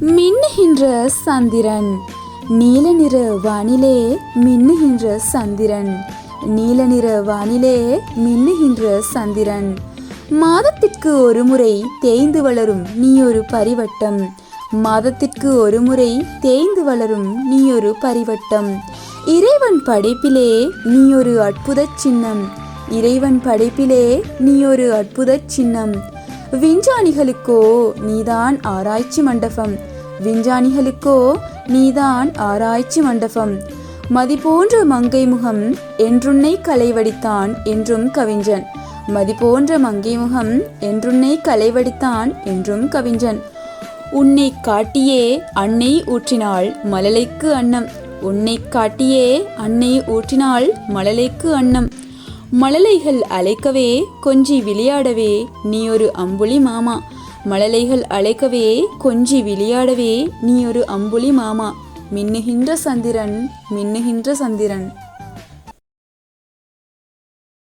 மின்னுகின்ற சந்திரன். நீல நிற வானிலே மின்னுகின்ற சந்திரன். நீல நிற வானிலே மின்னுகின்ற சந்திரன். மாதத்திற்கு ஒரு முறை தேய்ந்து வளரும் நீ ஒரு பரிவட்டம். மாதத்திற்கு ஒரு முறை தேய்ந்து வளரும் நீ ஒரு பரிவட்டம். இறைவன் படைப்பிலே நீ ஒரு அற்புத சின்னம். இறைவன் படைப்பிலே நீ ஒரு அற்புத சின்னம். விஞ்ஞானிகளுக்கோ நீதான் ஆராய்ச்சி மண்டபம். விஞ்ஞானிகளுக்கோ நீதான் ஆராய்ச்சி மண்டபம். மதி போன்ற மங்கை முகம் என்றுன்னை கலைவடித்தான் என்றும் கவிஞன். மதி போன்ற மங்கை முகம் என்றுன்னை கலைவடித்தான் என்றும் கவிஞன். உன்னை காட்டியே அன்னை ஊற்றினாள் மழலைக்கு அன்னம். உன்னை காட்டியே அன்னை ஊற்றினாள் மழலைக்கு அன்னம். மழலைகள் அழைக்கவே கொஞ்சி விளையாடவே நீ ஒரு அம்புலி மாமா. மழலைகள் அழைக்கவே கொஞ்சி விளையாடவே நீ ஒரு அம்புலி மாமா. மின்னுகின்ற சந்திரன், மின்னுகின்ற சந்திரன்.